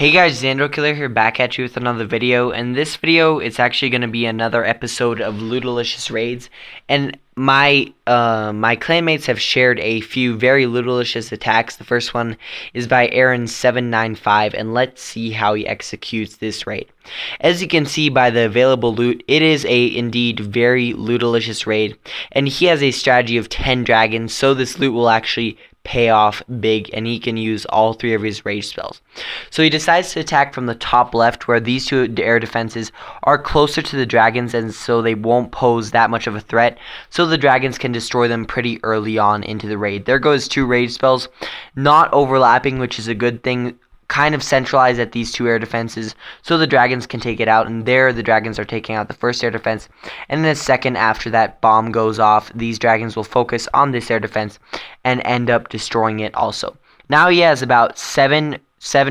Hey guys, Gianthealer here, back at you with another video. And this video, it's actually going to be another episode of Lootalicious raids. And my clanmates have shared a few very Lootalicious attacks. The first one is by Aaron795, and let's see how he executes this raid. As you can see by the available loot, it is a indeed very Lootalicious raid, and he has a strategy of 10 dragons, so this loot will actually pay off big, and he can use all three of his rage spells. So he decides to attack from the top left, where these two air defenses are closer to the dragons, and so they won't pose that much of a threat, so the dragons can destroy them pretty early on into the raid. There goes two rage spells, not overlapping, which is a good thing. Kind of centralized at these two air defenses, so the dragons can take it out, and there the dragons are taking out the first air defense, and in a second after that bomb goes off, these dragons will focus on this air defense and end up destroying it also. Now he has about seven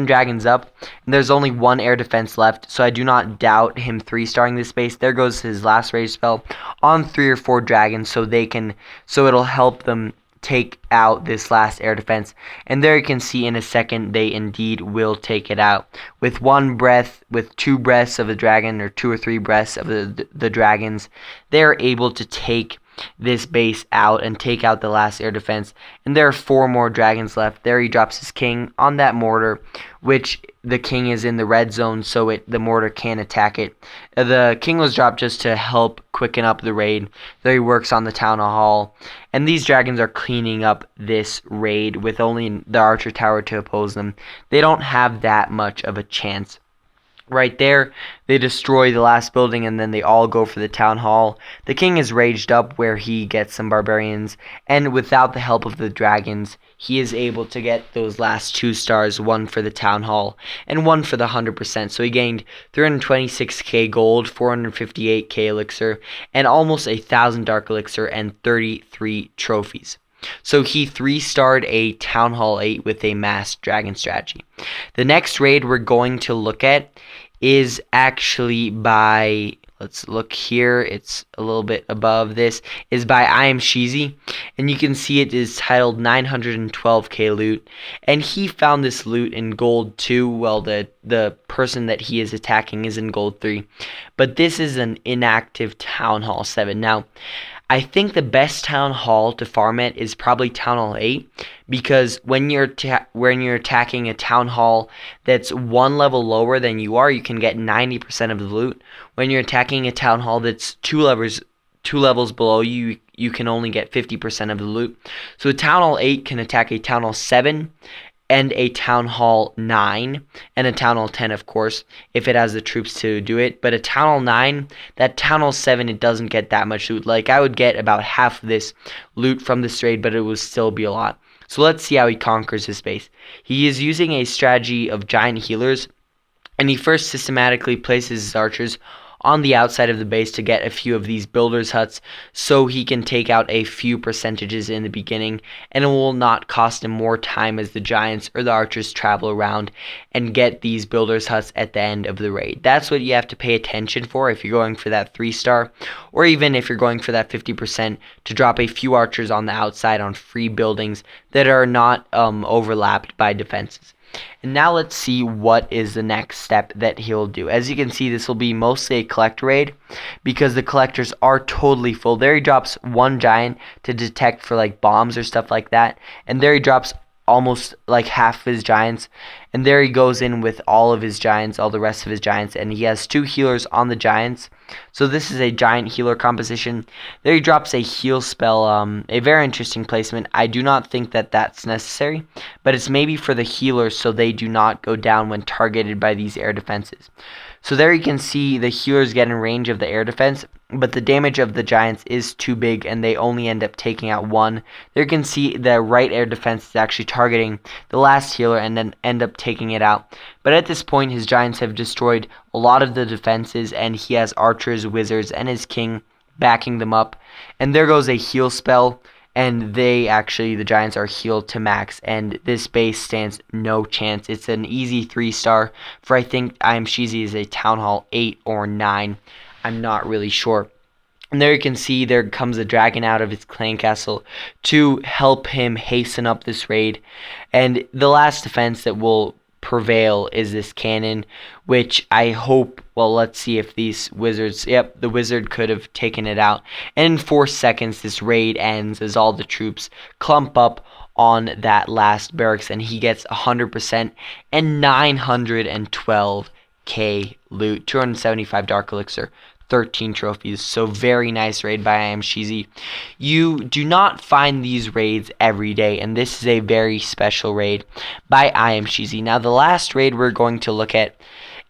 dragons up, and there's only one air defense left, so I do not doubt him 3-starring this base. There goes his last rage spell on 3 or 4 dragons, so it'll help them take out this last air defense, and there you can see in a second they indeed will take it out. With 2 breaths of the dragon, or 2 or 3 breaths of the dragons, they're able to take this base out and take out the last air defense, and there are 4 more dragons left. There he drops his king on that mortar, which the king is in the red zone, so the mortar can attack it. The king was dropped just to help quicken up the raid. There he works on the town hall, and these dragons are cleaning up this raid with only the archer tower to oppose them. They don't have that much of a chance. Right there, they destroy the last building, and then they all go for the town hall. The king is raged up where he gets some barbarians, and without the help of the dragons, he is able to get those last 2 stars, one for the town hall and one for the 100%. So he gained 326k gold, 458k elixir, and almost 1,000 dark elixir and 33 trophies. So he 3-starred a Town Hall 8 with a masked dragon strategy. The next raid we're going to look at is actually by, let's look here, it's a little bit above this, is by Iamsheazy, and you can see it is titled 912k loot, and he found this loot in gold 2, well the person that he is attacking is in gold 3, but this is an inactive Town Hall 7. Now, I think the best Town Hall to farm at is probably Town Hall 8, because when you're attacking a Town Hall that's 1 level lower than you are, you can get 90% of the loot. When you're attacking a Town Hall that's 2 levels below you, you can only get 50% of the loot. So a Town Hall 8 can attack a Town Hall 7 and a Town Hall 9, and a Town Hall 10, of course, if it has the troops to do it. But a Town Hall 9, that Town Hall 7, it doesn't get that much loot. Like, I would get about half of this loot from this raid, but it would still be a lot. So let's see how he conquers this base. He is using a strategy of giant healers, and he first systematically places his archers on the outside of the base to get a few of these builders huts, so he can take out a few percentages in the beginning, and it will not cost him more time as the giants or the archers travel around and get these builders huts at the end of the raid. That's what you have to pay attention for if you're going for that 3-star, or even if you're going for that 50%, to drop a few archers on the outside on free buildings that are not overlapped by defenses. And now let's see what is the next step that he'll do. As you can see, this will be mostly a collector raid, because the collectors are totally full. There he drops 1 giant to detect for like bombs or stuff like that, and there he drops almost like half of his giants, and there he goes in with all of his giants, all the rest of his giants, and he has 2 healers on the giants. So this is a giant healer composition. There he drops a heal spell, a very interesting placement. I do not think that that's necessary, but it's maybe for the healers so they do not go down when targeted by these air defenses. So there you can see the healers get in range of the air defense, but the damage of the giants is too big, and they only end up taking out 1. There you can see the right air defense is actually targeting the last healer and then end up taking it out. But at this point, his giants have destroyed a lot of the defenses, and he has archers, wizards, and his king backing them up. And there goes a heal spell, and the giants are healed to max, and this base stands no chance. It's an easy 3-star for, I think Iamsheazy is a Town Hall 8 or 9. I'm not really sure. And there you can see there comes a dragon out of his clan castle to help him hasten up this raid. And the last defense that will prevail is this cannon, which I hope, well, let's see if these wizards, yep, the wizard could have taken it out. And in 4 seconds, this raid ends as all the troops clump up on that last barracks, and he gets 100% and 912k loot, 275 dark elixir, 13 trophies. So very nice raid by Iamsheazy. You do not find these raids every day, and this is a very special raid by Iamsheazy. Now the last raid we're going to look at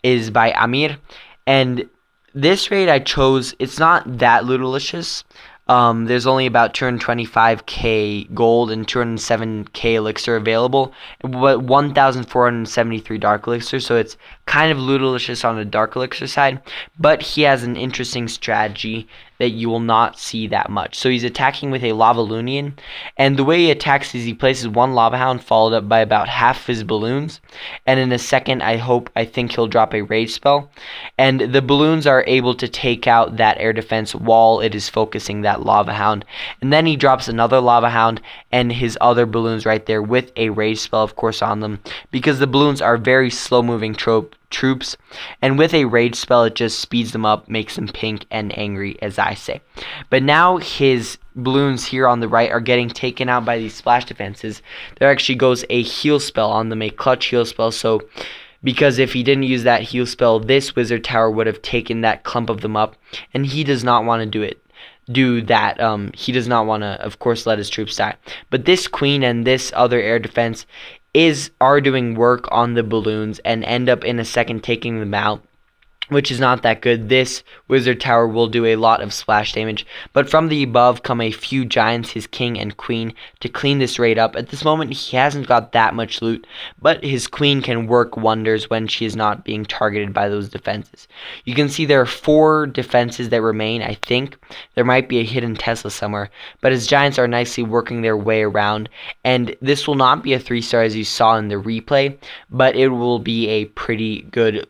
is by Amir, and this raid I chose, it's not that Lootalicious. There's only about 225k gold and 207k elixir available, but 1,473 dark elixir, so it's kind of Lootalicious on the dark elixir side, but he has an interesting strategy that you will not see that much. So he's attacking with a Lavaloonian, and the way he attacks is he places one lava hound followed up by about half his balloons, and in a second I think he'll drop a rage spell, and the balloons are able to take out that air defense while it is focusing that lava hound, and then he drops another lava hound and his other balloons right there with a rage spell, of course, on them, because the balloons are very slow moving troops, and with a rage spell it just speeds them up, makes them pink and angry, as I say. But now his balloons here on the right are getting taken out by these splash defenses. There actually goes a heal spell on them, a clutch heal spell, so because if he didn't use that heal spell, this wizard tower would have taken that clump of them up, and he does not want to do that. He does not want to, of course, let his troops die. But this queen and this other air defense are doing work on the balloons and end up in a second taking them out, which is not that good. This wizard tower will do a lot of splash damage, but from the above come a few giants, his king and queen, to clean this raid up. At this moment he hasn't got that much loot, but his queen can work wonders when she is not being targeted by those defenses. You can see there are 4 defenses that remain. I think there might be a hidden Tesla somewhere, but his giants are nicely working their way around, and this will not be a 3-star as you saw in the replay, but it will be a pretty good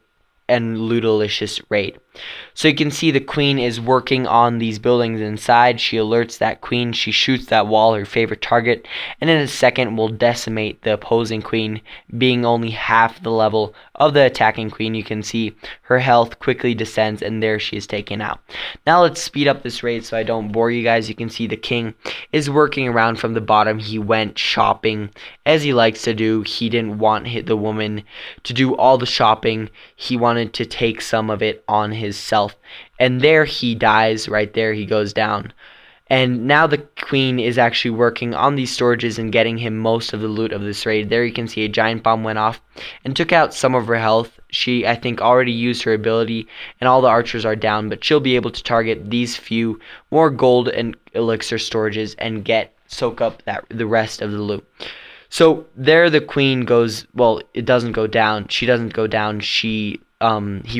and Lootalicious raid. So you can see the queen is working on these buildings inside. She alerts that queen, she shoots that wall, her favorite target, and in a second will decimate the opposing queen, being only half the level of the attacking queen. You can see her health quickly descends, and there she is taken out. Now let's speed up this raid so I don't bore you guys. You can see the king is working around from the bottom. He went shopping as he likes to do. He didn't want the woman to do all the shopping. He wanted to take some of it on himself, and there he dies. Right there he goes down, and now the queen is actually working on these storages and getting him most of the loot of this raid. There you can see a giant bomb went off and took out some of her health. She, I think, already used her ability, and all the archers are down, but she'll be able to target these few more gold and elixir storages and soak up the rest of the loot. So there the queen goes, well, it doesn't go down. She doesn't go down. He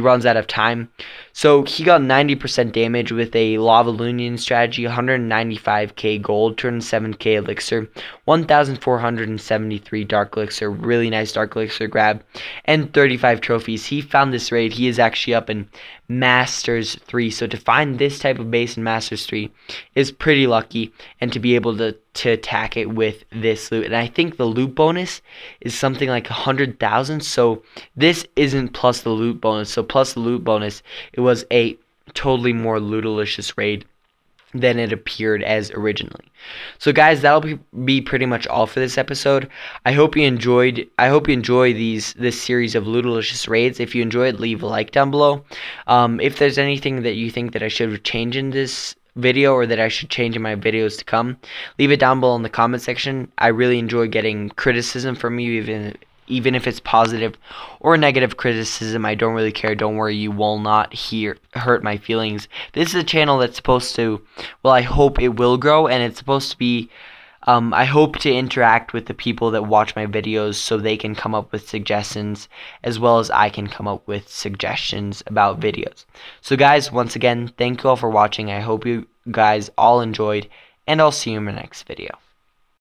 runs out of time. So he got 90% damage with a Lavaloonian strategy, 195k gold, 207k elixir, 1,473 dark elixir, really nice dark elixir grab, and 35 trophies. He found this raid. He is actually up in Masters 3. So to find this type of base in Masters 3 is pretty lucky, and to be able to attack it with this loot. And I think the loot bonus is something like 100,000. So this isn't plus the loot bonus. So plus the loot bonus, it was a totally more Lootalicious raid than it appeared as originally. So guys, that'll be pretty much all for this episode. I hope you enjoy this series of Lootalicious raids. If you enjoyed, leave a like down below. If there's anything that you think that I should change in this video or that I should change in my videos to come, leave it down below in the comment section. I really enjoy getting criticism from you, even if it's positive or negative criticism. I don't really care. Don't worry, you will not hurt my feelings. This is a channel that's supposed to, well, I hope it will grow, and it's supposed to be, I hope to interact with the people that watch my videos so they can come up with suggestions as well as I can come up with suggestions about videos. So guys, once again, thank you all for watching. I hope you guys all enjoyed, and I'll see you in my next video.